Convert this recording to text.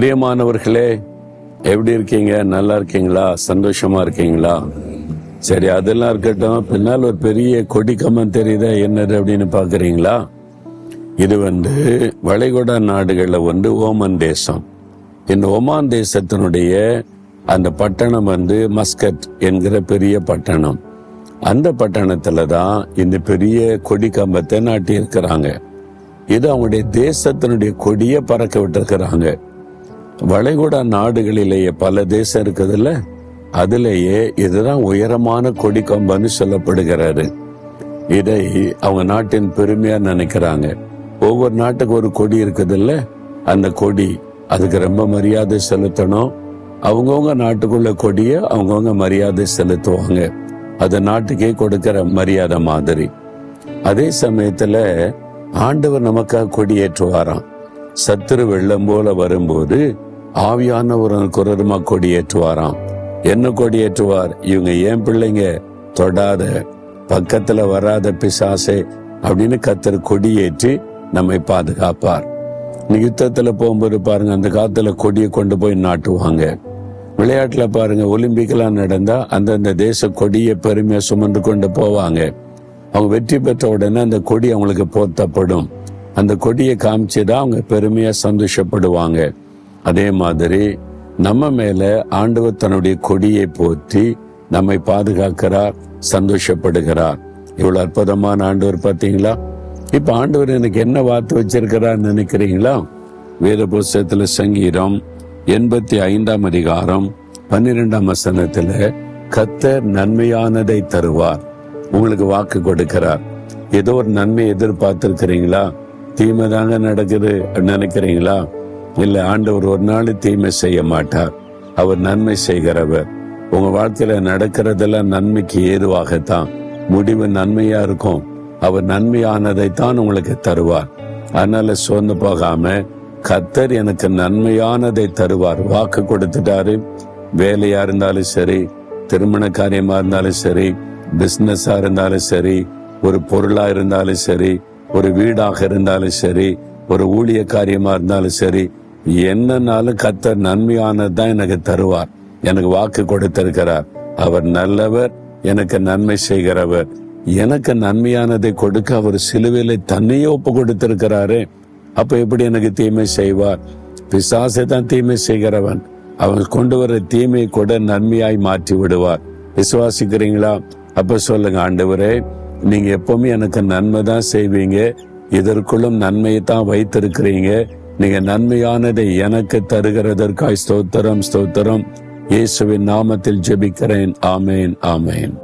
பிரியமானவர்களே, எப்படி இருக்கீங்க? நல்லா இருக்கீங்களா? சந்தோஷமா இருக்கீங்களா? சரி, அதெல்லாம் இருக்கட்டும். பின்னால் ஒரு பெரிய கொடி கம்பம் தெரியுதா, என்னது அப்படின்னு பாக்குறீங்களா? இது வளைகுடா நாடுகள்ல ஓமன் தேசம். இந்த ஒமான் தேசத்தினுடைய அந்த பட்டணம் மஸ்கட் என்கிற பெரிய பட்டணம். அந்த பட்டணத்துல தான் இந்த பெரிய கொடி கம்பத்தை நாட்டி இருக்கிறாங்க. இது அவங்களுடைய தேசத்தினுடைய கொடியை பறக்க விட்டுருக்கிறாங்க. வளைகுடா நாடுகளிலேயே பல தேசம் இருக்குதுல்ல, அதுலேயே இதுதான் உயரமான கொடி கம்பன்னு சொல்லப்படுகிறாரு. இதை அவங்க நாட்டின் பெருமையா நினைக்கிறாங்க. ஒவ்வொரு நாட்டுக்கு ஒரு கொடி இருக்குதுல்ல, அந்த கொடி அதுக்கு ரொம்ப மரியாதை செலுத்தணும். அவங்கவுங்க நாட்டுக்குள்ள கொடியை அவங்கவுங்க மரியாதை செலுத்துவாங்க. அது நாட்டுக்கே கொடுக்கிற மரியாதை மாதிரி. அதே சமயத்துல ஆண்டவர் நமக்காக கொடியேற்றுவாராம். சத்துரு வெள்ளம் போல வரும்போது ஆவியானவர் குரருமா கொடியேற்றுவாராம். என்ன கொடியேற்றுவார்? இவங்க ஏன் பிள்ளைங்க, தொடாத, பக்கத்துல வராத பிசாசே அப்படின்னு கர்த்தர் கொடியேற்றி நம்மை பாதுகாப்பார். யுத்தத்துல போகும்போது பாருங்க, அந்த காலத்துல கொடியை கொண்டு போய் நாட்டுவாங்க. விளையாட்டுல பாருங்க, ஒலிம்பிக்லாம் நடந்தா அந்தந்த தேச கொடியை பெருமையா சுமந்து கொண்டு போவாங்க. அவங்க வெற்றி பெற்ற உடனே அந்த கொடி அவங்களுக்கு போர்த்தப்படும். அந்த கொடியை காமிச்சுதான் அவங்க பெருமையா சந்தோஷப்படுவாங்க. அதே மாதிரி நம்ம மேல ஆண்டவர் தன்னுடைய கொடியை போற்றி நம்மை பாதுகாக்கிறார், சந்தோஷப்படுகிறார். இவ்வளவு அற்புதமான ஆண்டவர் பார்த்தீங்களா? இப்ப ஆண்டவர் எனக்கு என்ன வார்த்தை வச்சிருக்கிறார் நினைக்கிறீங்களா? வேத புஸ்தகத்துல சங்கீதம் 85 அதிகாரம் 12 வசனத்துல கர்த்தர் நன்மையானதை தருவார். உங்களுக்கு வாக்கு கொடுக்கிறார். ஏதோ ஒரு நன்மை எதிர்பார்த்திருக்கிறீங்களா? தீமை தாங்க நடக்குது நினைக்கிறீங்களா? இல்ல, ஆண்டவர் ஒரு நாள் தீமை செய்ய மாட்டார். அவர் நன்மை செய்கிறவர். உங்க வாழ்க்கையில நடக்கிறதெல்லாம் நன்மைக்கு ஏதுவாகத்தான், முடிவு நன்மையா இருக்கும். அவர் நன்மையானதைத்தான் உங்களுக்கு தருவார். அதனால சோர்ந்து போகாம, கர்த்தர் எனக்கு நன்மையானதை தருவார் வாக்கு கொடுத்துட்டாரு. வேலையா இருந்தாலும் சரி, திருமண காரியமா இருந்தாலும் சரி, பிசினஸா இருந்தாலும் சரி, ஒரு பொருளா இருந்தாலும் சரி, ஒரு வீடாக இருந்தாலும் சரி, ஒரு ஊழிய காரியமா இருந்தாலும் சரி, என்னன்னாலும் கர்த்தர் நன்மையானதுதான் எனக்கு தருவார். எனக்கு வாக்கு கொடுத்திருக்கிறார். அவர் நல்லவர், எனக்கு நன்மை செய்கிறவர். எனக்கு நன்மையானதை கொடுக்க அவர் சிலுவையில தன்னையே ஒப்பு கொடுத்திருக்கிறாரு. அப்ப எப்படி எனக்கு தீமை செய்வார்? பிசாசை தான் தீமை செய்கிறவன். அவன் கொண்டு வர தீமையை கூட நன்மையாய் மாற்றி விடுவார். விசுவாசிக்கிறீங்களா? அப்ப சொல்லுங்க, ஆண்டவரே, நீங்க எப்பவுமே எனக்கு நன்மை தான் செய்வீங்க. இதற்குள்ளும் நன்மையை தான் வைத்திருக்கிறீங்க. நீங்க நன்மையானதை எனக்கு தருகிறதற்காய் ஸ்தோத்திரம், ஸ்தோத்திரம். இயேசுவின் நாமத்தில் ஜெபிக்கிறேன். ஆமேன், ஆமேன்.